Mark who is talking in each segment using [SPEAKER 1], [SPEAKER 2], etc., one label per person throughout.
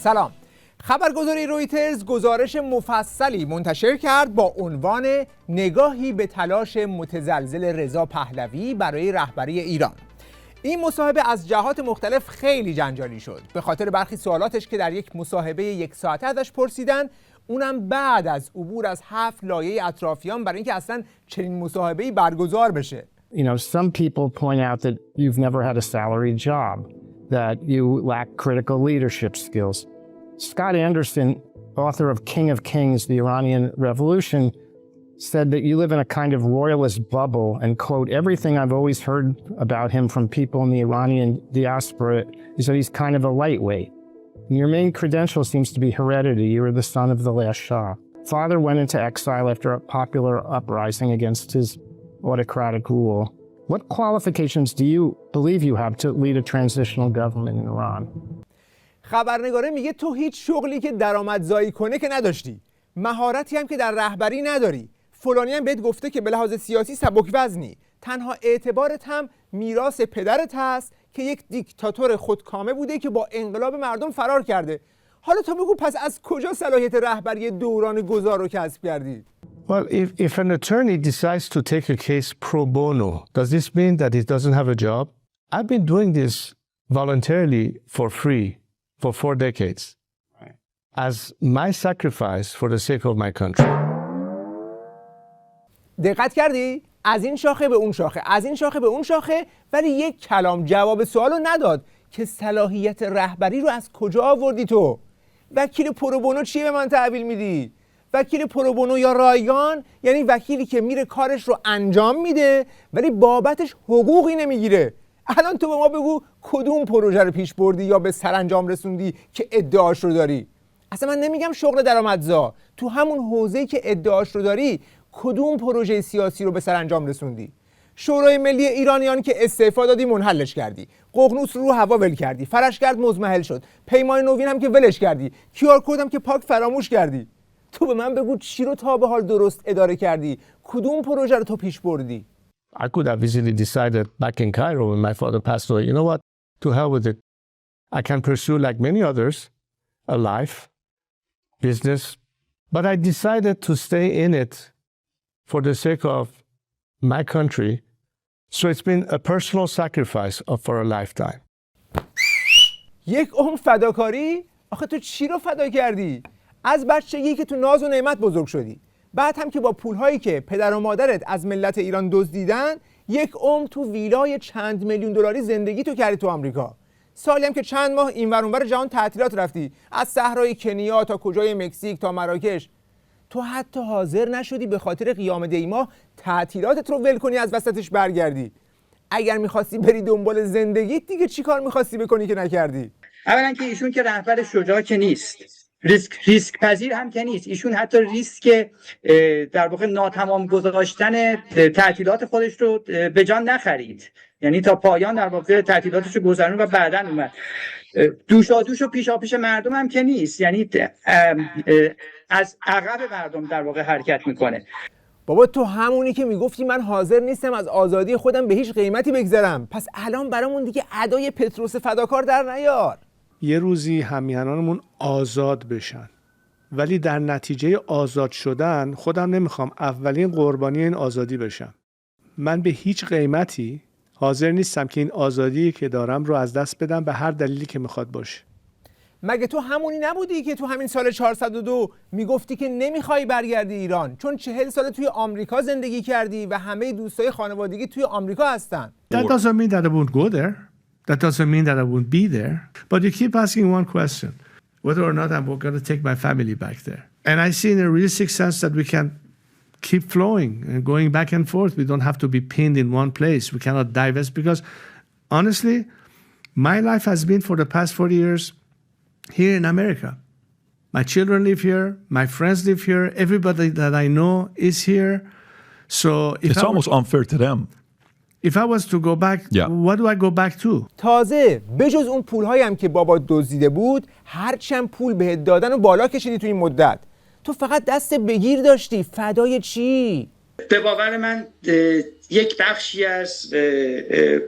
[SPEAKER 1] سلام. خبرگزاری رویترز گزارش مفصلی منتشر کرد با عنوان نگاهی به تلاش متزلزل رضا پهلوی برای رهبری ایران. این مصاحبه از جهات مختلف خیلی جنجالی شد به خاطر برخی سوالاتش که در یک مصاحبه 1 ساعته ازش پرسیدن، اونم بعد از عبور از 7 لایه اطرافیان برای اینکه اصلا چنین مصاحبه‌ای برگزار بشه.
[SPEAKER 2] You know, some people point out that you've never had a salaried job, that you lack critical leadership skills. Scott Anderson, author of King of Kings, The Iranian Revolution, said that you live in a kind of royalist bubble and, quote, everything I've always heard about him from people in the Iranian diaspora is that he's kind of a lightweight. And your main credential seems to be heredity. You were the son of the last Shah. Father went into exile after a popular uprising against his autocratic rule. What qualifications do you believe you have to lead a transitional government in Iran?
[SPEAKER 1] خبرنگاره میگه تو هیچ شغلی که درآمدزایی کنه که نداشتی، مهارتی هم که در رهبری نداری، فلانی هم بهت گفته که به لحاظ سیاسی سبک وزنی، تنها اعتبارت هم میراث پدرت هست که یک دیکتاتور خودکامه بوده که با انقلاب مردم فرار کرده. حالا تو بگو پس از کجا صلاحیت رهبری دوران گذار رو کسب کردی؟
[SPEAKER 3] Well, if an attorney decides to take a case pro bono, does this mean that he doesn't have a job? I've been doing this voluntarily for free for 4 decades as my sacrifice for the sake of my country.
[SPEAKER 1] دقت کردی؟ از این شاخه به اون شاخه، از این شاخه به اون شاخه، ولی یک کلام جواب سوالو نداد که صلاحیت رهبری رو از کجا آوردی تو؟ وکیل پروبونو چیه به من تحویل میدی؟ وکیل پروبونو یا رایگان یعنی وکیلی که میره کارش رو انجام میده ولی بابتش حقوقی نمیگیره. الان تو به ما بگو کدوم پروژه رو پیش بردی یا به سرانجام رسوندی که ادعاش رو داری؟ اصلا من نمیگم شغل درآمدزا، تو همون حوزه‌ای که ادعاش رو داری کدوم پروژه سیاسی رو به سرانجام رسوندی؟ شورای ملی ایرانیان که استعفا دادی منحلش کردی، ققنوس رو هوا ول کردی، فرشگرد مزمحل شد، پیمان نوین هم که ولش کردی، QR کد هم که پاک فراموش کردی. تو به من بگو چی رو تا به حال درست اداره کردی؟ کدوم پروژه رو تو پیش بردی؟
[SPEAKER 3] I could have easily decided back in Cairo when my father passed away, you know what, to hell with it. I can pursue, like many others, a life, business, but I decided to stay in it for the sake of my country. So it's been a personal sacrifice for a lifetime.
[SPEAKER 1] یک عمر فداکاری؟ آخه تو چی رو فدا کردی؟ از بچگی که تو ناز و نعمت بزرگ شدی، بعد هم که با پولهایی که پدر و مادرت از ملت ایران دزدیدن 1 عمر تو ویلای چند میلیون دلاری زندگی تو کردی تو آمریکا. سالی هم که چند ماه اینور اونور جهان تعطیلات رفتی، از صحرای کنیا تا کجای مکزیک تا مراکش. تو حتی حاضر نشدی به خاطر قیام دی‌ماه تعطیلاتت رو ول کنی از وسطش برگردی. اگر می‌خواستی بری دنبال زندگیت دیگه چی کار می‌خواستی بکنی که نکردی؟
[SPEAKER 4] اولا که ایشون که رهبر شجاع که نیست، ریسک پذیر هم که نیست. ایشون حتی ریسک در واقع ناتمام گذاشتن تعطیلات خودش رو به جان نخرید، یعنی تا پایان در واقع تعطیلاتش رو گذرون و بعداً اومد. دوشادوش و پیشاپیش مردم هم که نیست، یعنی از عقب مردم در واقع حرکت میکنه.
[SPEAKER 1] بابا تو همونی که میگفتی من حاضر نیستم از آزادی خودم به هیچ قیمتی بگذرم، پس الان برامون دیگه ادای پتروس فداکار در نیار.
[SPEAKER 5] یه روزی همیهنانمون آزاد بشن، ولی در نتیجه آزاد شدن خودم نمیخوام اولین قربانی این آزادی بشم. من به هیچ قیمتی حاضر نیستم که این آزادی که دارم رو از دست بدم به هر دلیلی که میخواد باشه.
[SPEAKER 1] مگه تو همونی نبودی که تو همین سال 402 میگفتی که نمیخوای برگردی ایران چون 40 سال توی آمریکا زندگی کردی و همه دوستای خانوادگی توی آمریکا هستن؟
[SPEAKER 5] That doesn't mean that I won't go there. That doesn't mean that I won't be there. But you keep asking one question, whether or not I'm going to take my family back there. And I see in a realistic sense that we can keep flowing and going back and forth. We don't have to be pinned in one place. We cannot divest because, honestly, my life has been for the past 40 years here in America. My children live here. My friends live here. Everybody that I know is here. So
[SPEAKER 6] it's almost unfair to them.
[SPEAKER 5] If I was to go back, what do I go back to?
[SPEAKER 1] تازه بجز اون پولهایی هم که بابا دزدیده بود، هرچند پول بهت دادن و بالا کشیدی تو این مدت. تو فقط دست بگیر داشتی. فدای چی؟
[SPEAKER 4] به باور من یک بخشی از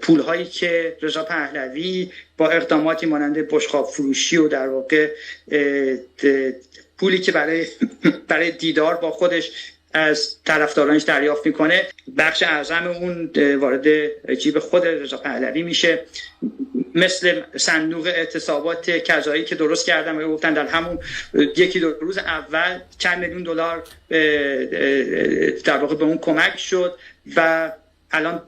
[SPEAKER 4] پولهایی که رضا پهلوی با اقداماتی مانند بشقاب فروشی و در واقع پولی که برای دیدار با خودش از طرفدارانش دریافت میکنه، بخش اعظم اون وارد جیب خود رضا پهلوی میشه. مثل صندوق اعتصابات کذایی که درست کردم و گفتن در همون یکی دو روز اول چند میلیون دلار در واقع به اون کمک شد و الان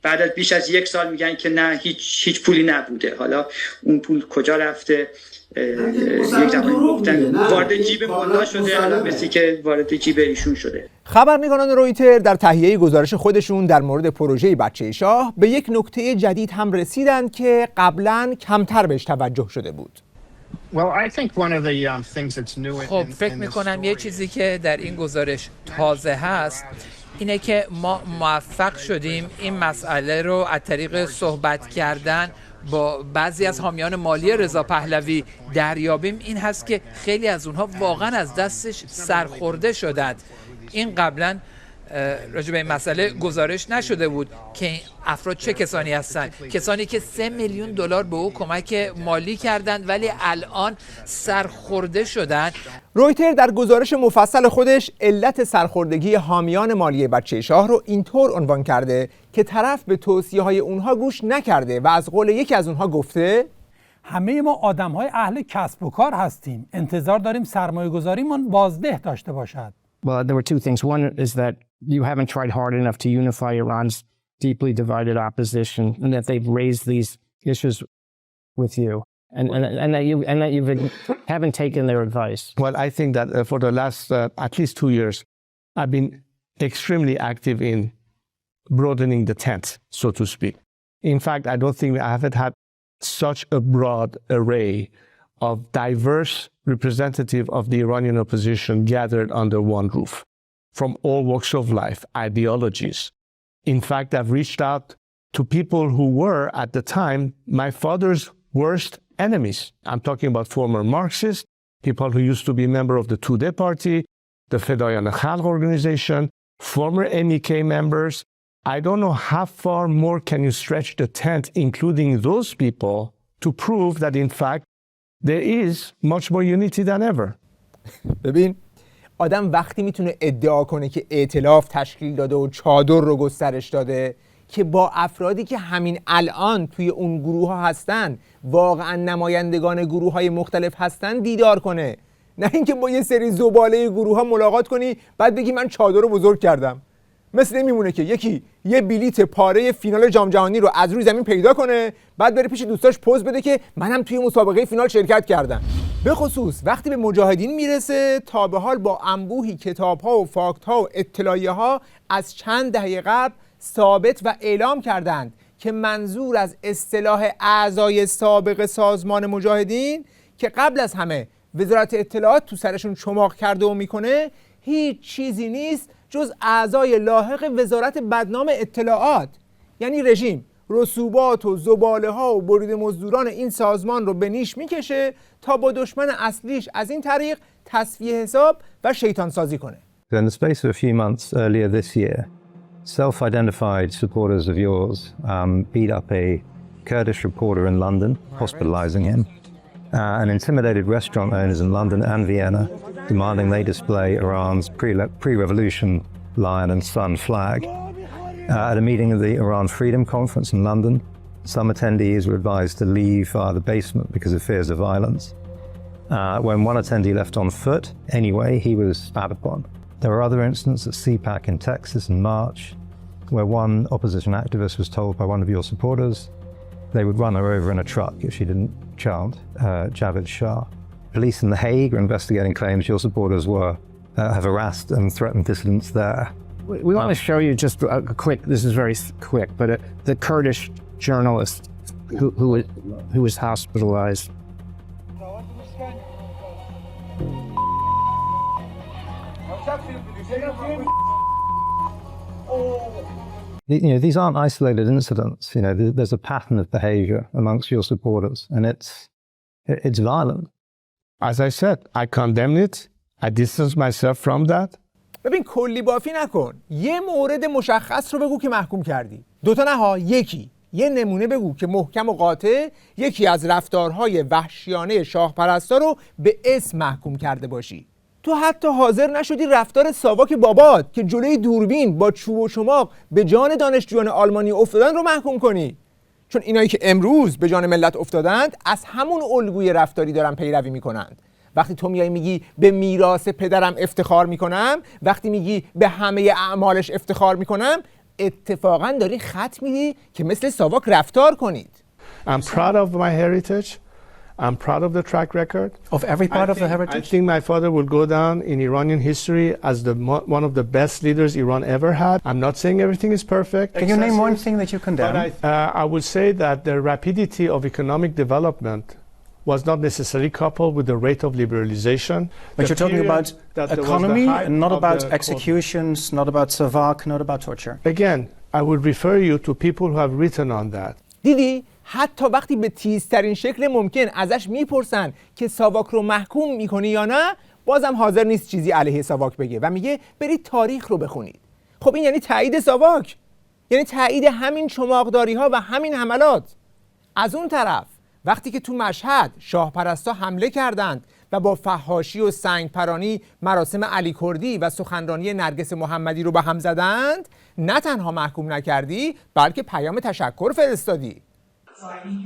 [SPEAKER 4] بعد از بیش از یک سال میگن که نه هیچ پولی نبوده. حالا اون پول کجا رفته؟ یک زمانی گفتن وارد جیب ملا شده، الان مثل که وارد جیب ایشون شده.
[SPEAKER 1] خبرنگاران رویتر در تهیه گزارش خودشون در مورد پروژه بچه شاه به یک نکته جدید هم رسیدند که قبلا کمتر بهش توجه شده بود.
[SPEAKER 7] خب فکر میکنم یه چیزی که در این گزارش تازه هست اینه که ما موفق شدیم این مسئله رو از طریق صحبت کردن با بعضی از حامیان مالی رضا پهلوی دریابیم. این هست که خیلی از اونها واقعا از دستش سرخورده شدند. این قبلا راجع به این مسئله گزارش نشده بود که این افراد چه کسانی هستند، کسانی که 3 میلیون دلار به او کمک مالی کردند ولی الان سرخورده شدند.
[SPEAKER 1] رویتر در گزارش مفصل خودش علت سرخوردگی حامیان مالی بچه شاه رو اینطور عنوان کرده که طرف به توصیه‌های اونها گوش نکرده و از قول یکی از اونها گفته
[SPEAKER 8] همه ما آدم‌های اهل کسب و کار هستیم، انتظار داریم سرمایه‌گذاریمون بازده داشته باشد.
[SPEAKER 2] Well, there were two things. One is that you haven't tried hard enough to unify Iran's deeply divided opposition, and that they've raised these issues with you, and that you haven't taken their advice.
[SPEAKER 3] Well, I think that for the last at least 2 years, I've been extremely active in broadening the tent, so to speak. In fact, I don't think I haven't had such a broad array of diverse representative of the Iranian opposition gathered under one roof, from all walks of life, ideologies. In fact, I've reached out to people who were, at the time, my father's worst enemies. I'm talking about former Marxists, people who used to be a member of the Tudeh Party, the Fedayan Khalq organization, former MEK members. I don't know how far more can you stretch the tent, including those people, to prove that, in fact, there is much more unity than ever.
[SPEAKER 1] ببین آدم وقتی میتونه ادعا کنه که ائتلاف تشکیل داده و چادر رو گسترش داده که با افرادی که همین الان توی اون گروه ها هستن واقعا نمایندگان گروه های مختلف هستن دیدار کنه، نه اینکه با یه سری زباله گروه ها ملاقات کنی بعد بگی من چادر رو بزرگ کردم. مثل این میمونه که یکی یه بلیت پاره فینال جام جهانی رو از روی زمین پیدا کنه بعد بره پیش دوستاش پوز بده که منم توی مسابقه فینال شرکت کردم. به خصوص وقتی به مجاهدین میرسه تا به حال با انبوهی کتاب‌ها و فاکت‌ها و اطلاعیه‌ها از چند دهه قبل ثابت و اعلام کردند که منظور از اصطلاح اعضای سابق سازمان مجاهدین که قبل از همه وزارت اطلاعات تو سرشون چماق کرده و میکنه هیچ چیزی نیست جز اعضای لاحق وزارت بدنام اطلاعات. یعنی رژیم رسوبات و زباله ها و برید مزدوران این سازمان رو به نیش میکشه تا با دشمن اصلیش از این طریق تصفیه حساب و شیطان سازی کنه.
[SPEAKER 9] In the space of a few months earlier this year, self-identified supporters of yours beat up a Kurdish reporter in London, hospitalizing him, and intimidated restaurant owners in London and Vienna, demanding they display Iran's pre-revolution lion and sun flag. At a meeting of the Iran Freedom Conference in London, some attendees were advised to leave via the basement because of fears of violence. When one attendee left on foot, anyway, he was spat upon. There were other incidents at CPAC in Texas in March, where one opposition activist was told by one of your supporters they would run her over in a truck if she didn't chant Javed Shah. Police in The Hague are investigating claims your supporters have harassed and threatened dissidents there.
[SPEAKER 2] We want to show you just a quick, this is very quick, but the Kurdish journalist who was hospitalized.
[SPEAKER 9] These aren't isolated incidents. There's a pattern of behavior amongst your supporters, and it's violent.
[SPEAKER 3] As I said, I condemn it. I distance myself from that.
[SPEAKER 1] ببین کلی بافی نکن، یه مورد مشخص رو بگو که محکوم کردی. دوتا نه ها، یکی. یه نمونه بگو که محکم و قاطع یکی از رفتارهای وحشیانه شاه پرستا رو به اسم محکوم کرده باشی. تو حتی حاضر نشدی رفتار ساواک بابات که جلوی دوربین با چوب و چماق به جان دانشجویان آلمانی افتادن رو محکوم کنی. چون اینایی که امروز به جان ملت افتادند از همون الگوی رفتاری دارن پیروی میکنند. وقتی تو میای میگی به میراث پدرم افتخار میکنم، وقتی میگی به همه اعمالش افتخار میکنم، اتفاقا داری خط میدی که مثل ساواک رفتار کنید.
[SPEAKER 5] I'm proud of my heritage. I'm proud of the track record.
[SPEAKER 10] Of every part of the heritage?
[SPEAKER 5] I think my father will go down in Iranian history as one of the best leaders Iran ever had. I'm not saying everything is perfect.
[SPEAKER 10] Can you name one thing that you condemn?
[SPEAKER 5] I would say that the rapidity of economic development was not necessarily coupled with the rate of liberalization.
[SPEAKER 10] But you're talking about economy and not about executions, not about Savak, not about torture.
[SPEAKER 5] Again, I would refer you to people who have written on that.
[SPEAKER 1] دیدی؟ حتی وقتی به تیزترین شکل ممکن ازش میپرسن که ساواک رو محکوم میکنی یا نه، بازم حاضر نیست چیزی علیه ساواک بگه و میگه برید تاریخ رو بخونید. خب این یعنی تایید ساواک، یعنی تایید همین چماقداری ها و همین حملات. از اون طرف وقتی که تو مشهد شاه پرستا حمله کردند و با فحاشی و سنگ پرانی مراسم علی کردی و سخنرانی نرگس محمدی رو به هم زدند، نه تنها محکوم نکردی بلکه پیام تشکر فرستادی.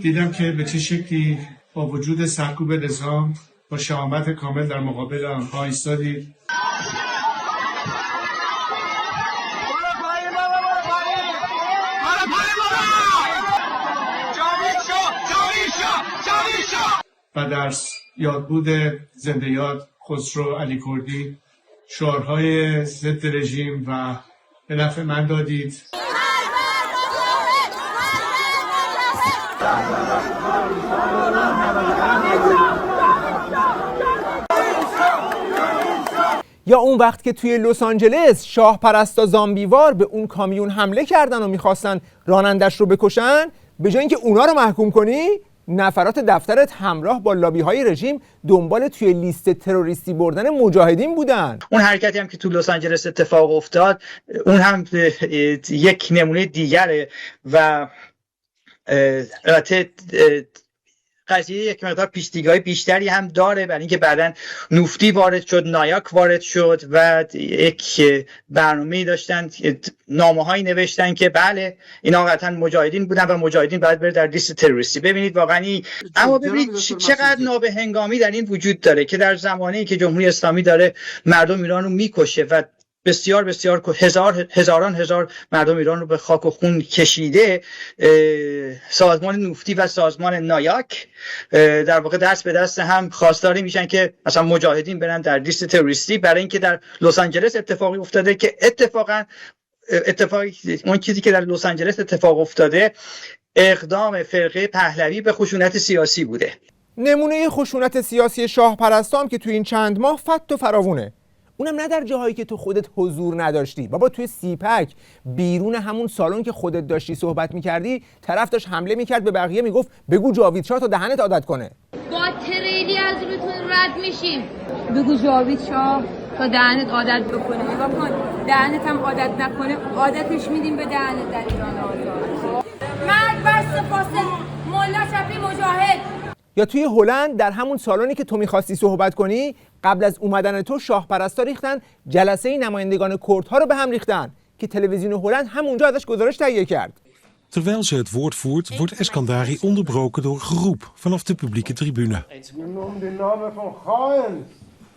[SPEAKER 5] دیدم که به چه شکلی با وجود سرکوب نظام با شجاعت کامل در مقابل آنها ایستادید. و در یادبود زنده یاد خسرو علی کردی شعارهای ضد رژیم و به نفع من دادید.
[SPEAKER 1] یا اون وقت که توی لس آنجلس شاه پرستا زامبیوار به اون کامیون حمله کردن و میخواستن رانندش رو بکشن، به جای اینکه اونا رو محکوم کنی، نفرات دفترت همراه با لابی‌های رژیم دنبال توی لیست تروریستی بردن مجاهدین بودن.
[SPEAKER 4] اون حرکتی هم که تو لس آنجلس اتفاق افتاد، اون هم یک نمونه دیگره و البته قضیه یک مقدار پیش‌تیگی بیشتری هم داره، برای اینکه بعداً نوفتی وارد شد، نایاک وارد شد و یک برنامه‌ای داشتن، نامه‌هایی نوشتن که بله اینا قطعاً مجاهدین بودن و مجاهدین باید بره در لیست تروریستی. ببینید واقعاً اما ببینید چقدر نابهنگامی در این وجود داره که در زمانی که جمهوری اسلامی داره مردم ایران رو میکشه و بسیار هزاران هزار مردم ایران رو به خاک و خون کشیده، سازمان نوفتی و سازمان نایاک در واقع دست به دست هم خواستاری میشن که مثلا مجاهدین برن در لیست تروریستی، برای اینکه در لس آنجلس اتفاقی افتاده که اون چیزی که در لس آنجلس اتفاق افتاده اقدام فرقه پهلوی به خشونت سیاسی بوده.
[SPEAKER 1] نمونه خشونت سیاسی شاه پرستا هم که تو این چند ماه فت و فراوونه، اونم نه در جاهایی که تو خودت حضور نداشتی. بابا توی سیپک بیرون همون سالن که خودت داشتی صحبت میکردی، طرف داشت حمله میکرد به بقیه، میگفت بگو جاوید شاه تا دهنت عادت کنه.
[SPEAKER 11] با تریلی از روتون رد میشیم. بگو جاوید شاه تا دهنت عادت بکنه. نگاه کن دهنت هم عادت نکنه، عادتش میدیم به دهنت در ایران آزاد. مرگ بر سپاس ملا شفیع مجاهد.
[SPEAKER 1] یا توی هلند در همون سالونی که تو میخواستی صحبت کنی، قبل از اومدن تو شاه پرستا ریختن جلسه نمایندگان کردها رو به هم ریختن که تلویزیون هلند همونجا ازش گزارش تهیه کرد.
[SPEAKER 12] Terwijl ze het woord voert, wordt Eskandari onderbroken door geroep vanaf de publieke tribune.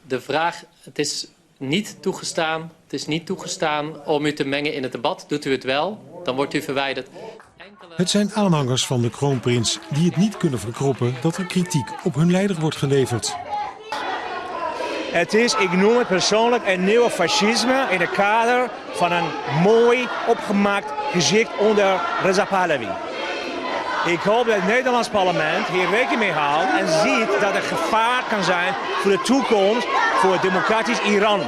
[SPEAKER 13] De vraag, het is niet toegestaan om u te mengen in het debat. Doet u het wel, dan wordt u verwijderd.
[SPEAKER 12] Het zijn aanhangers van de kroonprins die het niet kunnen verkroppen dat er kritiek op hun leider wordt geleverd.
[SPEAKER 14] Het is, ik noem het persoonlijk, een nieuw fascisme in het kader van een mooi opgemaakt gezicht onder Reza Pahlavi. Ik hoop dat het Nederlands parlement hier rekening mee houdt en ziet dat er gevaar kan zijn voor de toekomst voor het democratisch Iran.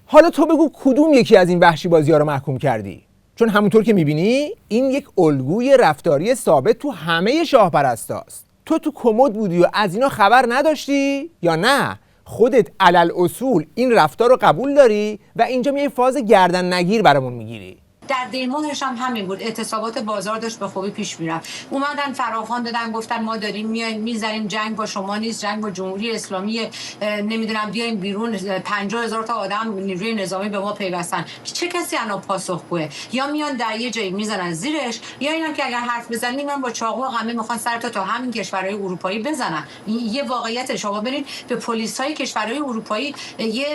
[SPEAKER 1] حالا تو بگو کدوم یکی از این وحشی بازی‌ها رو محکوم کردی؟ چون همونطور که می‌بینی این یک الگوی رفتاری ثابت تو همه شاه پرستاست. تو کمد بودی و از اینا خبر نداشتی یا نه؟ خودت علل اصول این رفتار رو قبول داری و اینجا میای فاز گردن نگیر برامون میگیری.
[SPEAKER 15] در دیماهش هم همین بود، اعتصابات بازار داشت به خوبی پیش میرفت. اومدن فراخوان دادن، گفتن ما داریم میایم میذاریم، جنگ با شما نیست، جنگ با جمهوری اسلامی، نمیدونم بیایم بیرون، 50,000 تا آدم نیروی نظامی به ما پیوستن. چه کسی الان پاسخگوه؟ یا میان در یه جایی میزنن زیرش، یا اینم که اگر حرف بزنی من با چاقو و قمه میخوان سرت تا همین کشورهای اروپایی بزنن. یه واقعیت. شما برید به پلیس‌های کشورهای اروپایی یه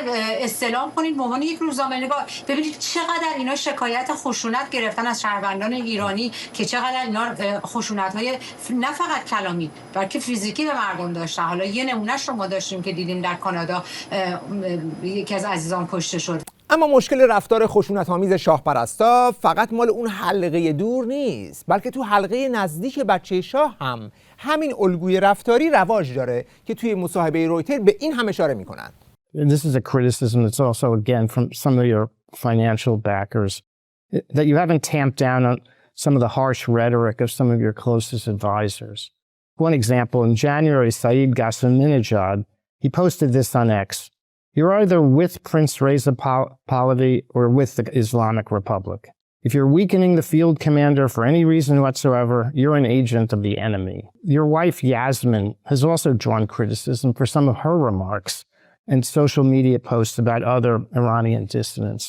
[SPEAKER 15] استلام کنید به عنوان یک روزنامه‌نگار، ببینید چقدر اینا شکایت خشونت گرفتن از شهروندان ایرانی که چقدر اینا خشونت‌های نه فقط کلامی بلکه فیزیکی به مردم داشتن. حالا یه نمونهش رو ما داشتیم که دیدیم در کانادا یکی از عزیزان کشته شد.
[SPEAKER 1] اما مشکل رفتار خشونت‌آمیز شاه پرستا فقط مال اون حلقه دور نیست، بلکه تو حلقه نزدیک بچه شاه هم همین الگوی رفتاری رواج داره که توی مصاحبه رویتر به این هم اشاره میکنن.
[SPEAKER 2] This is a criticism that's also again from some of your financial backers, that you haven't tamped down on some of the harsh rhetoric of some of your closest advisors. One example, in January, Saeed Ghassaminejad, he posted this on X. You're either with Prince Reza Pahlavi or with the Islamic Republic. If you're weakening the field commander for any reason whatsoever, you're an agent of the enemy. Your wife, Yasmin, has also drawn criticism for some of her remarks and social media posts about other Iranian dissidents.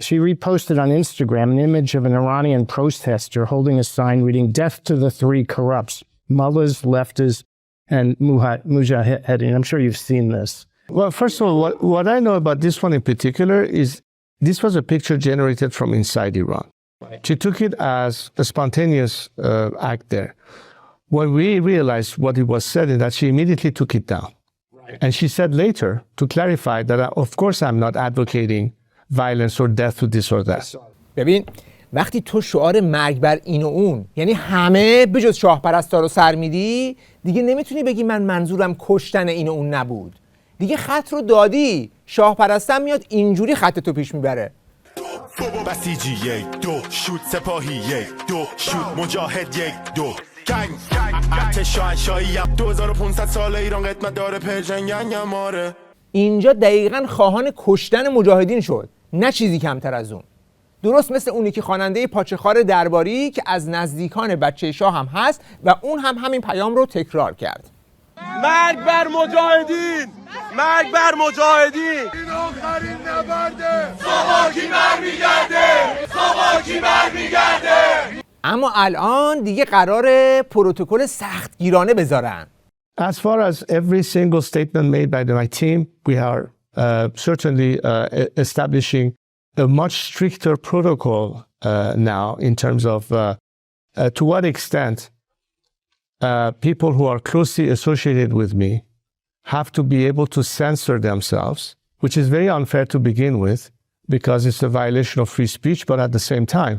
[SPEAKER 2] She reposted on Instagram an image of an Iranian protester holding a sign reading "Death to the three corrupts, mullahs, leftists, and mujahideen." I'm sure you've seen this.
[SPEAKER 3] Well, first of all, what I know about this one in particular is this was a picture generated from inside Iran. She took it as a spontaneous act there. When we realized what it was said, that she immediately took it down. And she said later, to clarify, that of course I'm not advocating violence or death to this or that.
[SPEAKER 1] ببین وقتی تو شعار مرگ بر این و اون، یعنی همه به جز شاه پرستا رو سر میدی، دیگه نمیتونی بگی من منظورم کشتن این و اون نبود. دیگه خط رو دادی، شاه پرستم میاد اینجوری خط تو پیش میبره.
[SPEAKER 16] بسیجی 1 2 شوت سپاهی 1 2 شوت مجاهد 1 2 گنگ ارتش شاهنشاهی 2500 سال ایران قدمت داره پرجنگن ماره. اینجا دقیقاً خواهان کشتن مجاهدین شد، نه چیزی کمتر از اون. درست مثل اونی که خواننده پاچه‌خوار درباری که از نزدیکان بچه شاه هم هست و اون هم همین پیام رو تکرار کرد.
[SPEAKER 17] مرگ بر مجاهدین، مرگ بر مجاهدین. این آخرین نبرده، ساواکی برمیگرده، ساواکی برمیگرده.
[SPEAKER 1] اما الان دیگه قراره پروتکل سختگیرانه بذارن.
[SPEAKER 3] As far as every single statement made by my team, we are certainly establishing a much stricter protocol now in terms of to what extent people who are closely associated with me have to be able to censor themselves, which is very unfair to begin with because it's a violation of free speech, but at the same time,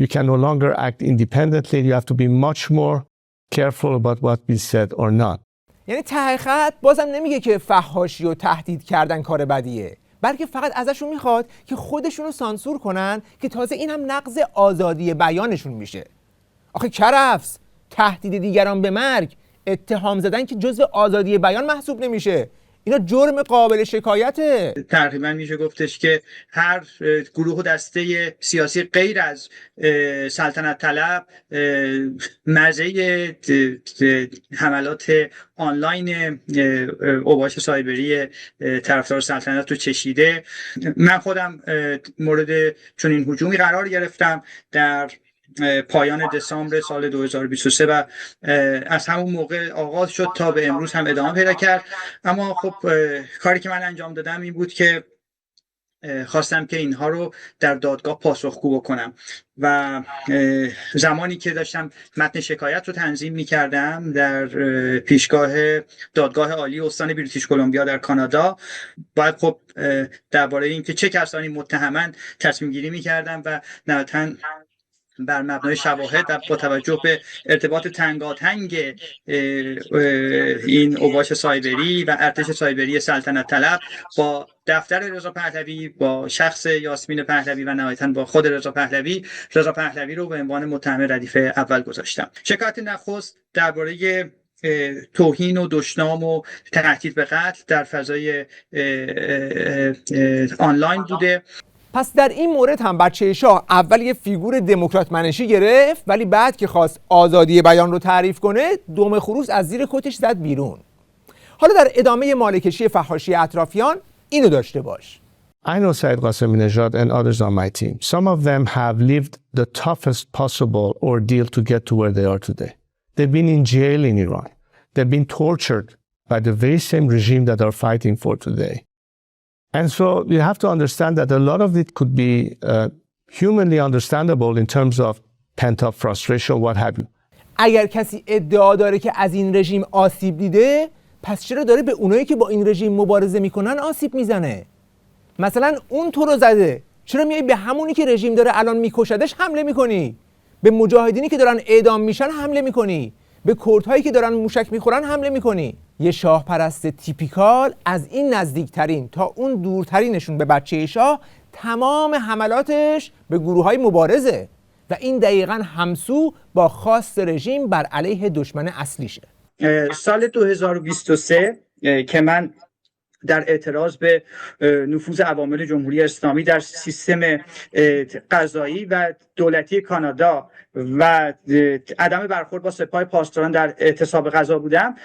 [SPEAKER 3] you can no longer act independently. You have to be much more careful about what is said or not.
[SPEAKER 1] یعنی ته خط بازم نمیگه که فحاشی و تهدید کردن کار بدیه، بلکه فقط ازشون میخواد که خودشون رو سانسور کنن که تازه این هم نقض آزادی بیانشون میشه. آخه کرفس، تهدید دیگران به مرگ، اتهام زدن که جزء آزادی بیان محسوب نمیشه. اینا جرم قابل شکایته.
[SPEAKER 4] تقریبا میشه گفتش که هر گروه و دسته سیاسی غیر از سلطنت طلب مزه حملات آنلاین اوباش سایبری طرفدار سلطنت رو چشیده. من خودم مورد چنین هجومی قرار گرفتم در پایان دسامبر سال 2023 و از همون موقع آغاز شد تا به امروز هم ادامه پیدا کرد. اما خب کاری که من انجام دادم این بود که خواستم که اینها رو در دادگاه پاسخگو بکنم و زمانی که داشتم متن شکایت رو تنظیم می‌کردم در پیشگاه دادگاه عالی استان بریتیش کلمبیا در کانادا، باید خب درباره اینکه چه کسانی متهمن تصمیم گیری می‌کردم و نهایتاً بر مبنای شواهد و با توجه به ارتباط تنگاتنگ این اوباش سایبری و ارتش سایبری سلطنت طلب با دفتر رضا پهلوی، با شخص یاسمین پهلوی و نهایتاً با خود رضا پهلوی رو به عنوان متهم ردیف اول گذاشتم. شکایت نخست درباره توهین و دشنام و تهدید به قتل در فضای آنلاین بوده.
[SPEAKER 1] پس در این مورد هم بچه شاه اول یه فیگور دموکرات منشی گرفت، ولی بعد که خواست آزادی بیان رو تعریف کنه دم خروس از زیر کتش زد بیرون. حالا در ادامه مالکشی فحاشی اطرافیان اینو داشته باش.
[SPEAKER 3] I know Saeed Qassemi-Nejad and others on my team. Some of them have lived the toughest possible ordeal to get to where they are today. They've been in jail in Iran. They've been tortured by the very same regime that are fighting for today. And so you have to understand that a lot of it could be humanly understandable in terms of pent-up frustration, what have you.
[SPEAKER 1] اگر کسی ادعا داره که از این رژیم آسیب دیده، پس چرا داره به اونایی که با این رژیم مبارزه میکنن آسیب میزنه؟ مثلا اون تو رو زده، چرا میای به همونی که رژیم داره الان میکشدش حمله میکنی؟ به مجاهدینی که دارن اعدام میشن حمله میکنی؟ به کردهایی که دارن موشک میخورن حمله میکنی؟ یه شاه پرست تیپیکال از این نزدیکترین تا اون دورترینشون به بچه شاه تمام حملاتش به گروه‌های مبارزه و این دقیقاً همسو با خواست رژیم بر علیه دشمن اصلیشه.
[SPEAKER 4] سال 2023 که من در اعتراض به نفوذ عوامل جمهوری اسلامی در سیستم قضایی و دولتی کانادا و عدم برخورد با سپاه پاسداران در اعتصاب غذا بودم،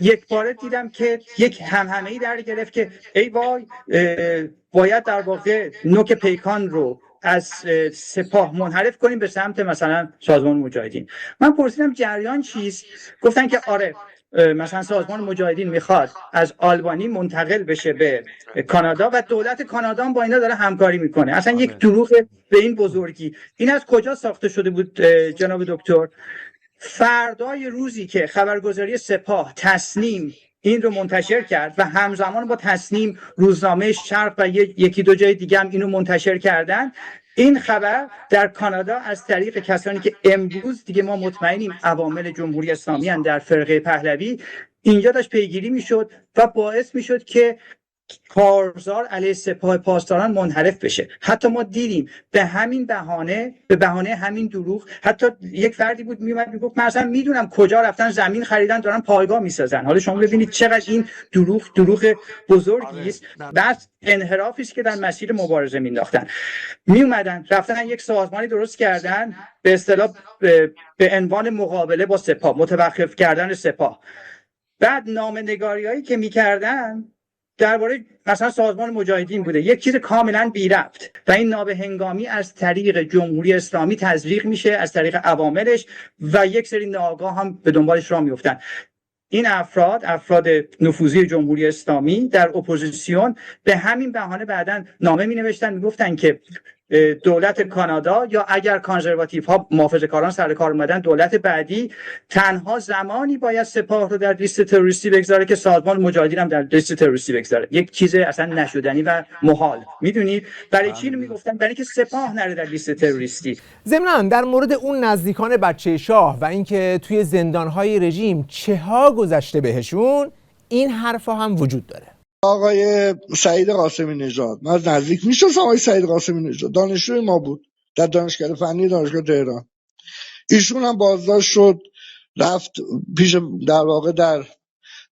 [SPEAKER 4] یک باره دیدم که یک همهمه‌ای در گرفت که ای وای باید در واقع نوک پیکان رو از سپاه منحرف کنیم به سمت مثلا سازمان مجاهدین. من پرسیدم جریان چیست؟ گفتن که آره مثلا سازمان مجاهدین میخواد از آلبانی منتقل بشه به کانادا و دولت کانادا هم با اینا داره همکاری میکنه. اصلا یک دروغ به این بزرگی. این از کجا ساخته شده بود جناب دکتر؟ فردای روزی که خبرگزاری سپاه تصنیم این رو منتشر کرد و همزمان با تصنیم روزنامه شرق و یکی دو جای دیگه هم اینو منتشر کردن، این خبر در کانادا از طریق کسانی که امروز دیگه ما مطمئنیم عوامل جمهوری اسلامی هستند در فرقه پهلوی اینجا داشت پیگیری میشد و باعث میشد که کارزار علیه سپاه پاسداران منحرف بشه. حتی ما دیدیم به همین بهانه، به بهانه همین دروغ، حتی یک فردی بود میومد میگفت من اصلا میدونم کجا رفتن زمین خریدن دارن پایگاه میسازن. حالا شما ببینید چقدر این دروغ بزرگی است. بعد انحرافی است که در مسیر مبارزه مینداختن. میومدن رفتن یک سازمانی درست کردن به اصطلاح به عنوان مقابله با سپاه، متوقف کردن سپاه. بعد نامه‌نگاریایی که میکردن درباره مثلا سازمان مجاهدین بوده، یک چیز کاملا بی ربط و این نابهنگامی از طریق جمهوری اسلامی تزریق میشه، از طریق عواملش و یک سری ناآگاه هم به دنبالش راه میفتن. این افراد نفوذی جمهوری اسلامی در اپوزیسیون به همین بهانه بعداً نامه می نوشتن، می گفتن که دولت کانادا یا اگر کانزرواتیو ها محافظه‌کاران سر کار اومدن دولت بعدی تنها زمانی باید سپاه رو در لیست تروریستی بگذاره که سازمان مجاهدین هم در لیست تروریستی بگذاره. یک چیز اصلا نشدنی و محال. میدونید برای چی رو میگفتن؟ برای که سپاه نره در لیست تروریستی.
[SPEAKER 1] ضمناً در مورد اون نزدیکان بچه شاه و اینکه توی زندان‌های رژیم چها گذشته بهشون، این حرفا هم وجود داره.
[SPEAKER 18] آقای سعید قاسمی نژاد، من از نزدیک میشناسم آقای سعید قاسمی نژاد، دانشجوی ما بود در دانشکده فنی دانشگاه تهران. ایشون هم بازداشت شد، رفت پیش در واقع در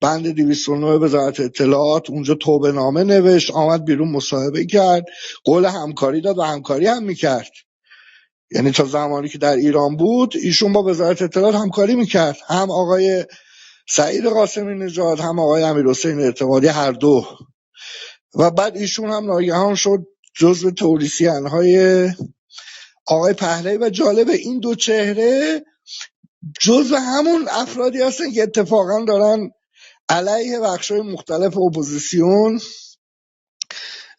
[SPEAKER 18] بند 209 وزارت اطلاعات، اونجا توبه نامه نوشت، آمد بیرون مصاحبه کرد، قول همکاری داد و همکاری هم میکرد. یعنی تا زمانی که در ایران بود ایشون با وزارت اطلاعات همکاری میکرد، هم آقای سعید قاسمی نژاد هم آقای امیرحسین اعتمادی، هر دو. و بعد ایشون هم ناگهان شد جزو تئوریسین‌های آقای پهلوی و جالب این دو چهره جزو همون افرادی هستن که اتفاقا دارن علیه بخش‌های مختلف اپوزیسیون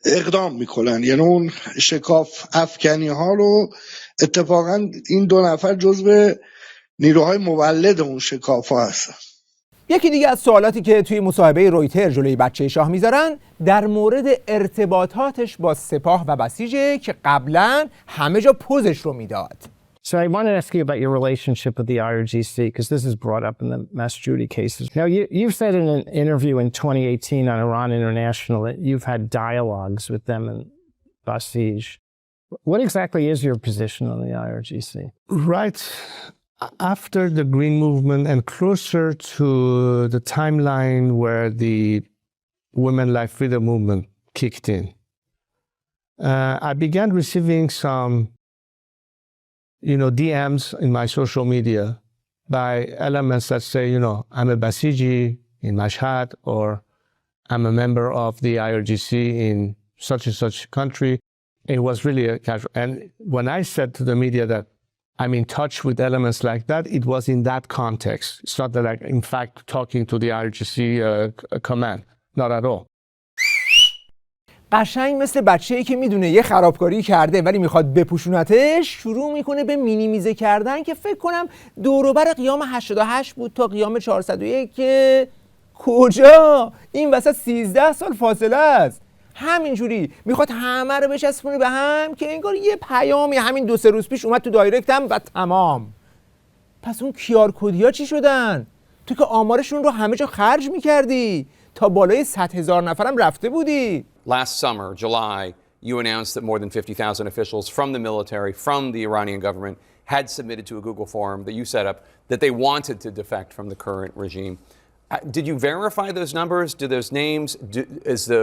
[SPEAKER 18] اقدام میکنن. یعنی اون شکاف افکنی ها رو اتفاقا این دو نفر جزو نیروهای مولد اون شکاف ها هستن.
[SPEAKER 1] یکی دیگه از سوالاتی که توی مصاحبه رویتر جلوی بچه شاه میذارن در مورد ارتباطاتش با سپاه و بسیجه که قبلا همه جا پوزش رو میداد.
[SPEAKER 2] So I want to ask you about your relationship with the IRGC, because this is brought up in the Masjidi cases. Now, you've said in an interview in 2018 on Iran International that you've had dialogues with them and Basij. What exactly is your position on the IRGC?
[SPEAKER 3] Right. after the Green Movement and closer to the timeline where the Women Life Freedom Movement kicked in, I began receiving some, DMs in my social media by elements that say, I'm a Basiji in Mashhad, or I'm a member of the IRGC in such and such country. It was really a casual. And when I said to the media that I'm in touch with elements like that, it was in that context. It's not that I'm, in fact, talking to the IRGC command. Not at all.
[SPEAKER 1] قشنگ مثل بچه‌ای که میدونه یه خرابکاری کرده ولی میخواد بپوشونتش، شروع میکنه به مینیمیزه کردن که فکر کنم دوروبر قیام 88 بود تا قیام 401 که کجا؟ این وسط 13 سال فاصله است. همینجوری میخواد همه رو بچسبونه به هم که انگار یه پیامی همین 2-3 روز پیش اومد تو دایرکتم و تمام. پس اون کیار کدیا چی شدن؟ تو که آمارشون رو همه جا خرج میکردی، تا بالای 100,000 نفرم رفته بودی.
[SPEAKER 19] Last summer, July, you announced that more than 50,000 officials from the military, from the Iranian government, had submitted to a Google form that you set up that they wanted to defect from the current regime. Did you verify those numbers? Do those names, is the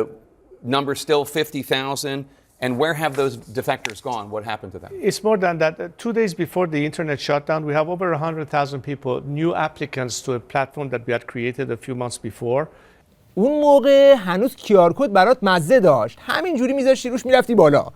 [SPEAKER 19] number still 50,000? And where have those defectors gone? What happened to them?
[SPEAKER 5] It's more than that. 2 days before the internet shutdown, we have over 100,000 people, new applicants to a platform that we had created a few months before.
[SPEAKER 1] اون موقع هنوز کیار کد برات مزه داشت، همینجوری میذاشتی روش میرفتی بالا.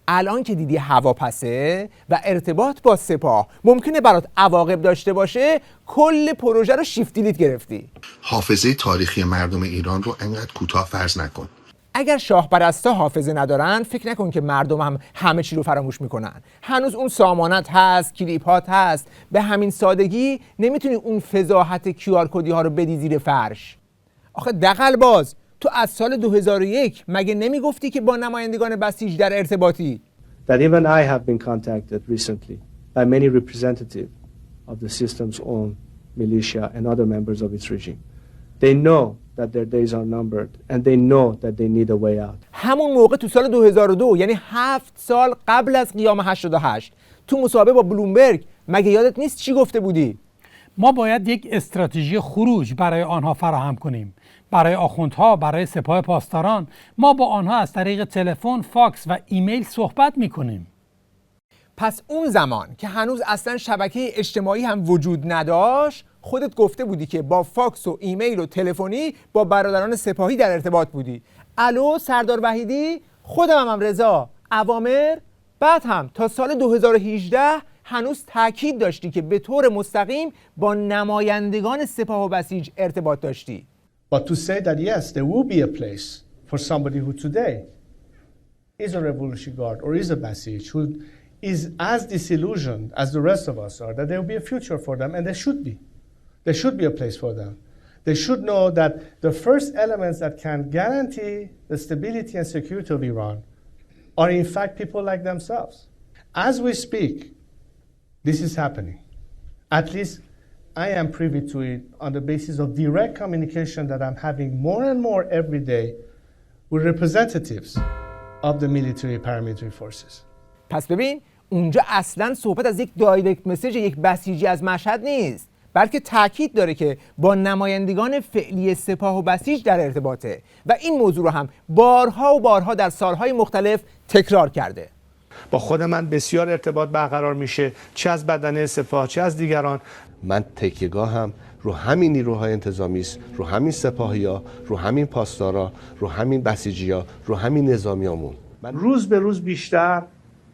[SPEAKER 1] الان که دیدی هواپسه و ارتباط با سپاه ممکنه برات عواقب داشته باشه، کل پروژه رو شیفت دیلیت گرفتی.
[SPEAKER 20] حافظه تاریخی مردم ایران رو انقدر کوتاه فرض نکن.
[SPEAKER 1] اگر شاه پرستا حافظه ندارن، فکر نکن که مردم هم همه چی رو فراموش میکنن. هنوز اون سامانت هست، کلیپات هست. به همین سادگی نمیتونی اون فضاحت کیار کدی ها رو بدی زیر فرش. آخه دغل باز، تو از سال 2001 مگه نمیگفتی که با نمایندگان بسیج در ارتباطی؟
[SPEAKER 21] That even I have been contacted recently by many representatives of the system's own militia and other members of its regime. They know that their days are numbered and they know that they need a way out.
[SPEAKER 1] همون موقع تو سال 2002، یعنی 7 سال قبل از قیام 88، تو مصاحبه با بلومبرگ مگه یادت نیست چی گفته بودی؟
[SPEAKER 8] ما باید یک استراتژی خروج برای آنها فراهم کنیم. برای آخوندها، برای سپاه پاسداران، ما با آنها از طریق تلفن، فاکس و ایمیل صحبت میکنیم.
[SPEAKER 1] پس اون زمان که هنوز اصلا شبکه اجتماعی هم وجود نداشت، خودت گفته بودی که با فاکس و ایمیل و تلفنی با برادران سپاهی در ارتباط بودی. الو سردار وحیدی، خودم هم رضا، اوامر. بعد هم تا سال 2018 هنوز تاکید داشتی که به طور مستقیم با نمایندگان سپاه و بسیج ارتباط داشتی.
[SPEAKER 5] But to say that yes, there will be a place for somebody who today is a Revolutionary Guard or is a Basij, who is as disillusioned as the rest of us are, that there will be a future for them, and there should be. There should be a place for them. They should know that the first elements that can guarantee the stability and security of Iran are in fact people like themselves. As we speak, this is happening. At least I am privy to it on the basis of direct communication that I'm having more and more every day with representatives of the military paramilitary forces.
[SPEAKER 1] پس ببین، اونجا اصلاً صحبت از یک دایرکت مسیج یک بسیجی از مشهد نیست، بلکه تاکید داره که با نمایندگان فعلی سپاه و بسیج در ارتباطه و این موضوع رو هم بارها و بارها در سالهای مختلف تکرار کرده.
[SPEAKER 5] با خود من بسیار ارتباط برقرار میشه، چه از بدنه سپاه چه از دیگران.
[SPEAKER 22] من تکیه‌گاهم رو همین نیروهای انتظامی است، رو همین سپاهی‌ها، رو همین پاسدارا، رو همین بسیجی‌ها، رو همین نظامیامون.
[SPEAKER 5] من روز به روز بیشتر،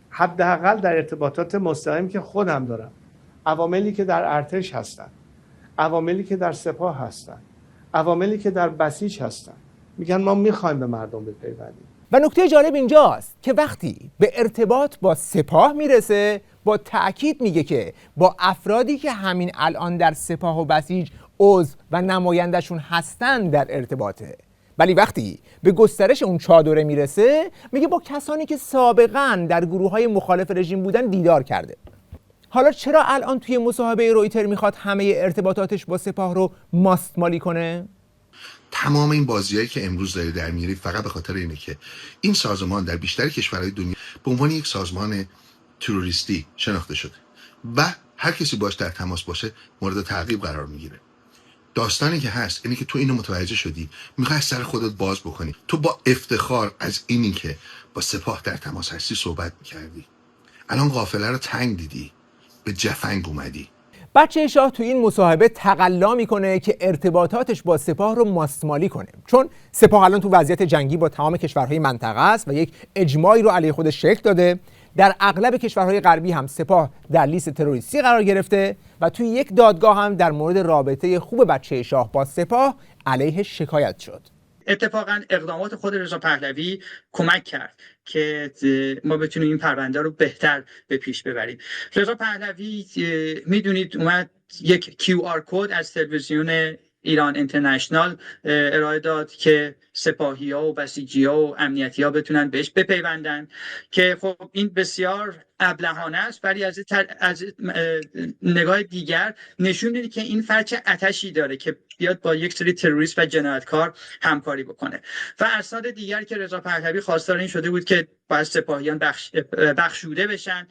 [SPEAKER 5] حداقل در ارتباطات مستقیمی که خودم دارم، عواملی که در ارتش هستن، عواملی که در سپاه هستن، عواملی که در بسیج هستن، میگن ما میخوایم به مردم بپیوندیم.
[SPEAKER 1] و نکته جالب اینجاست که وقتی به ارتباط با سپاه میرسه، با تأکید میگه که با افرادی که همین الان در سپاه و بسیج عضو و نمایندشون هستن در ارتباطه. ولی وقتی به گسترش اون چادره میرسه، میگه با کسانی که سابقاً در گروه‌های مخالف رژیم بودن دیدار کرده. حالا چرا الان توی مصاحبه رویتر میخواد همه ارتباطاتش با سپاه رو ماستمالی کنه؟
[SPEAKER 20] تمام این بازیایی که امروز داری در میاری فقط به خاطر اینه که این سازمان در بیشتر کشورهای دنیا به عنوان یک سازمان تروریستی شناخته شده و هر کسی باش در تماس باشه مورد تعقیب قرار میگیره. داستانی که هست اینه که تو اینو متوجه شدی، میخوای سر خودت باز بکنی. تو با افتخار از اینی که با سپاه در تماس هستی صحبت میکردی، الان قافله رو تنگ دیدی، به جفنگ اومدی.
[SPEAKER 1] بچه شاه تو این مصاحبه تقلا میکنه که ارتباطاتش با سپاه رو ماستمالی کنه، چون سپاه الان تو وضعیت جنگی با تمام کشورهای منطقه است و یک اجماعی رو علیه خودش شکل داده. در اغلب کشورهای غربی هم سپاه در لیست تروریستی قرار گرفته و توی یک دادگاه هم در مورد رابطه خوب بچه شاه با سپاه علیه شکایت شد.
[SPEAKER 4] اتفاقا اقدامات خود رضا پهلوی کمک کرد که ما بتونیم این پرونده رو بهتر به پیش ببریم. رضا پهلوی میدونید اومد یک QR کد از تلویزیون ایران اینترنشنال ارائه داد که سپاهی‌ها و بسیجی‌ها و امنیتی‌ها بتونن بهش بپیوندن، که خب این بسیار ابلهانه است، ولی از نگاه دیگر نشون میده که این فرد چه آتشی داره که بیاد با یک سری تروریست و جنایتکار همکاری بکنه. و اسناد دیگر که رضا پهلوی خواستار این شده بود که باید سپاهیان بخشوده بشن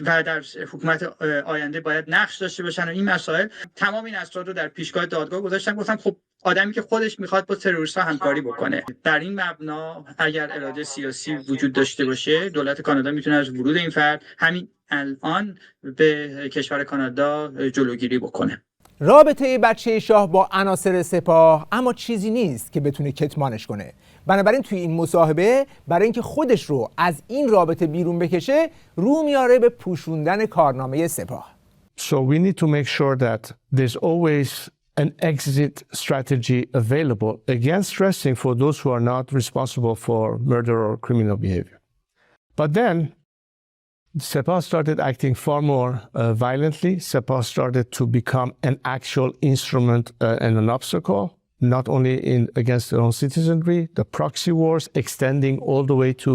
[SPEAKER 4] و در حکومت آینده باید نقش داشته باشن و این مسائل، تمام این اسناد رو در پیشگاه دادگاه گذاشتن. گفتم خب آدمی که خودش میخواد با تروریست‌ها همکاری بکنه، در این مبنا اگر اراده سیاسی وجود داشته باشه، دولت کانادا میتونه از ورود این فرد همین الان به کشور کانادا جلوگیری بکنه.
[SPEAKER 1] رابطه بچه شاه با عناصر سپاه اما چیزی نیست که بتونه کتمانش کنه. بنابراین توی این مصاحبه برای اینکه خودش رو از این رابطه بیرون بکشه، رو میاره به پوشوندن کارنامه سپاه.
[SPEAKER 3] So we need to make sure that there's always an exit strategy available, again stressing for those who are not responsible for murder or criminal behavior. But then Sepah started acting far more violently. Sepah started to become an actual instrument and an obstacle, not only against their own citizenry, the proxy wars extending all the way to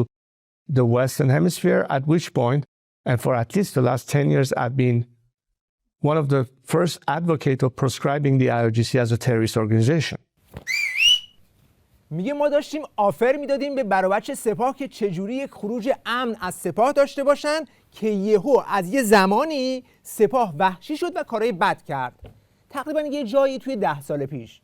[SPEAKER 3] the Western Hemisphere, at which point, and for at least the last 10 years, I've been one of the first advocates of proscribing the IRGC as a terrorist organization.
[SPEAKER 1] میگه ما داشتیم آفر میدادیم به برابچه سپاه که چجوری یک خروج امن از سپاه داشته باشن که یهو از یه زمانی سپاه وحشی شد و کارهای بد کرد. تقریبا یه جایی توی 10 سال پیش.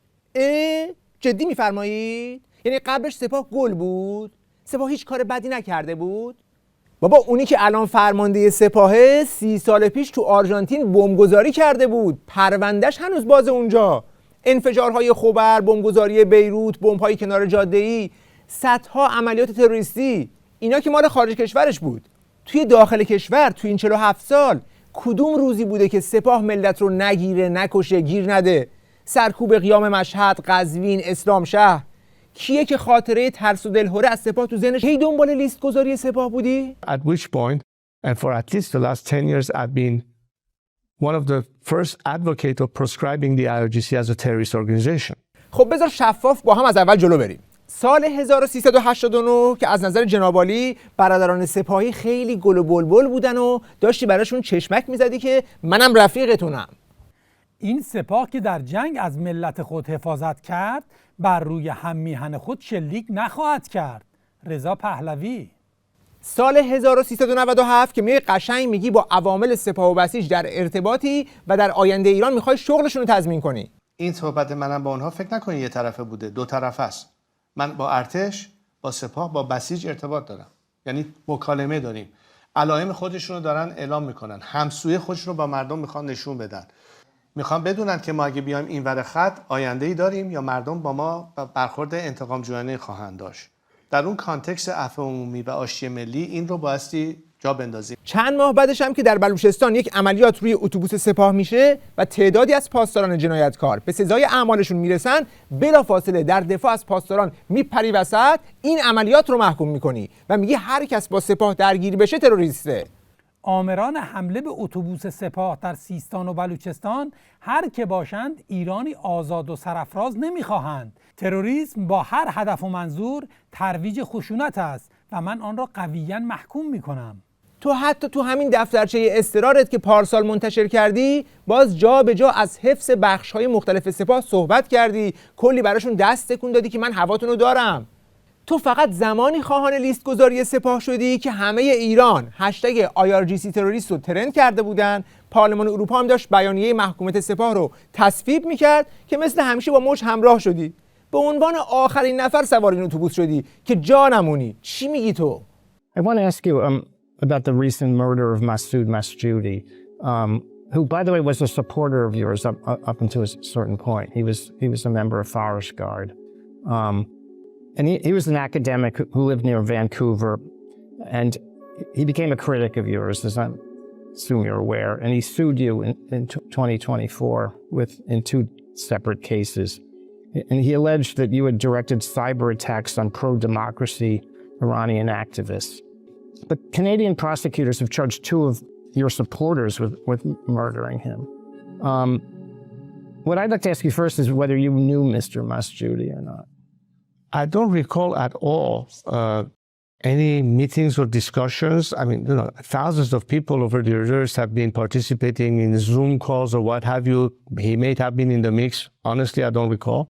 [SPEAKER 1] جدی میفرمایید؟ یعنی قبلش سپاه گل بود؟ سپاه هیچ کار بدی نکرده بود؟ بابا اونی که الان فرمانده سپاهه 30 سال پیش تو آرژانتین بمبگذاری کرده بود، پروندهش هنوز باز اونجا. انفجارهای خبر، بمبگذاری بیروت، بمب‌های کنار جاده‌ای، صدها عملیات تروریستی، اینا که مال خارج کشورش بود. توی داخل کشور توی این 47 سال کدوم روزی بوده که سپاه ملت رو نگیره، نکشه، گیر نده؟ سرکوب قیام مشهد، قزوین، اسلام شهر. کیه که خاطره ترس و دلهره از سپاه تو ذهنش هی دنبال لیست گذاری سپاه بودی؟
[SPEAKER 3] At which point, and for at least the last 10 years, I've been one of the first advocates of proscribing the IRGC as a terrorist organization.
[SPEAKER 1] خب بذار شفاف با هم از اول جلو بریم. سال 1389 که از نظر جناب عالی برادران سپاهی خیلی گل و بلبل بودن و داشتی براشون چشمک میزدی که منم رفیقتونم.
[SPEAKER 8] این سپاه که در جنگ از ملت خود حفاظت کرد، بر روی هم میهن خود شلیک نخواهد کرد. رضا پهلوی.
[SPEAKER 1] سال 1397 که میگه قشنگ میگی با عوامل سپاه و بسیج در ارتباطی و در آینده ایران میخوای شغلشون رو تضمین کنی.
[SPEAKER 21] این صحبت منم با اونها فکر نکنید یه طرفه بوده، دو طرفه است. من با ارتش، با سپاه، با بسیج ارتباط دارم. یعنی مکالمه داریم. علائم خودشون رو دارن اعلام میکنن. همسوی خودشون رو با مردم میخوان نشون بدن. میخوان بدونن که ما اگه بیایم اینور خط آینده‌ای داریم یا مردم با ما برخورد انتقام جویانه خواهند داشت. در اون کانتکست عفو عمومی و آشتی ملی این رو بایستی جا بندازیم.
[SPEAKER 1] چند ماه بعدش هم که در بلوچستان یک عملیات روی اتوبوس سپاه میشه و تعدادی از پاسداران جنایتکار به سزای اعمالشون میرسن، بلافاصله در دفاع از پاسداران میپری وسط، این عملیات رو محکوم میکنی و میگی هر کس با سپاه درگیر بشه تروریسته.
[SPEAKER 8] آمران حمله به اتوبوس سپاه در سیستان و بلوچستان هر که باشند ایرانی آزاد و سرافراز نمیخواهند. تروریسم با هر هدف و منظور ترویج خشونت است و من آن را قویاً محکوم میکنم.
[SPEAKER 1] تو حتی تو همین دفترچه اصرارت که پارسال منتشر کردی باز جا به جا از حفظ بخش‌های مختلف سپاه صحبت کردی، کلی براشون دست تکون دادی که من هواتون رو دارم. تو فقط زمانی خواهان لیست گذاری سپاه شدی که همه ایران هشتگ IRGC تروریست رو ترند کرده بودن، پارلمان اروپا هم داشت بیانیه محکومیت سپاه رو تصویب میکرد که مثل همیشه با موج همراه شدی. به عنوان آخرین نفر سوار این اتوبوس شدی که جا نمونی. چی میگی تو؟
[SPEAKER 2] I want to ask you about the recent murder of Masoud Masjoudi, who, by the way, was a supporter of yours up until a certain point. He was a member of Forest Guard. And he was an academic who lived near Vancouver, and he became a critic of yours, as I assume you're aware, and he sued you in 2024 in 2 separate cases. And he alleged that you had directed cyber attacks on pro-democracy Iranian activists. But Canadian prosecutors have charged 2 of your supporters with murdering him. What I'd like to ask you first is whether you knew Mr. Masjoudi or not.
[SPEAKER 3] I don't recall at all any meetings or discussions. I mean, thousands of people over the years have been participating in Zoom calls or what have you. He may have been in the mix. Honestly, I don't recall.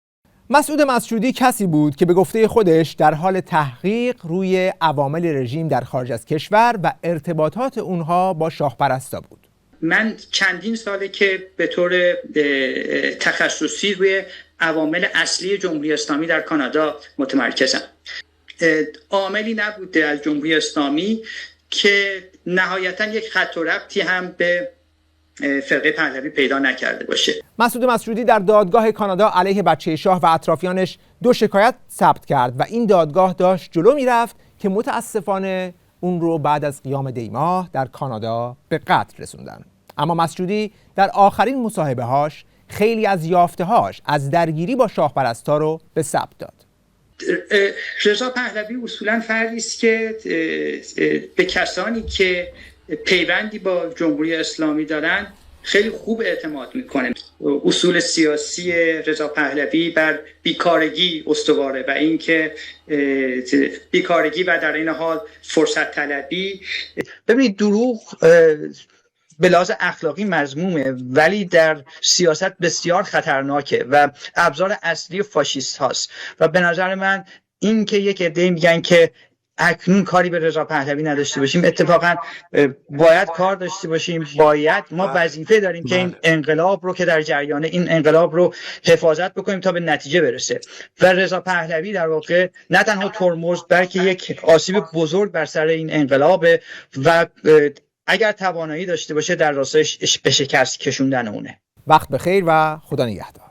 [SPEAKER 1] مسعود مسجودی کسی بود که به گفته خودش در حال تحقیق روی عوامل رژیم در خارج از کشور و ارتباطات اونها با شاه پرستا بود.
[SPEAKER 4] من چندین ساله که به طور تخصصی روی عوامل اصلی جمهوری اسلامی در کانادا متمرکزم. عاملی نبوده از جمهوری اسلامی که نهایتاً یک خط و ربطی هم به فرقه پهلوی پیدا نکرده باشه.
[SPEAKER 1] مسعود مسجودی در دادگاه کانادا علیه بچه شاه و اطرافیانش 2 شکایت ثبت کرد و این دادگاه داشت جلو میرفت که متاسفانه اون رو بعد از قیام دیماه در کانادا به قتل رسوندن. اما مسجودی در آخرین مصاحبه‌هاش خیلی از یافته‌هاش از درگیری با شاه پرستا رو به ثبت داد.
[SPEAKER 4] رضا پهلوی اصولاً فردی است که به کسانی که پیوندی با جمهوری اسلامی دارن خیلی خوب اعتماد میکنه. اصول سیاسی رضا پهلوی بر بیکارگی استواره و اینکه بیکارگی و در این حال فرصت طلبی. ببینید دروغ به لحاظ اخلاقی مذمومه ولی در سیاست بسیار خطرناکه و ابزار اصلی فاشیست هاست و به نظر من این که یک عده میگن که اکنون کاری به رضا پهلوی نداشته باشیم، اتفاقا باید کار داشته باشیم. باید ما وظیفه داریم که این انقلاب رو که در جریان این انقلاب رو حفاظت بکنیم تا به نتیجه برسه و رضا پهلوی در واقع نه تنها ترمز بلکه یک آسیب بزرگ بر سر این انقلابه و اگر توانایی داشته باشه در راستش به شکست کشوندن اونه.
[SPEAKER 1] وقت بخیر و خدا نگهدار.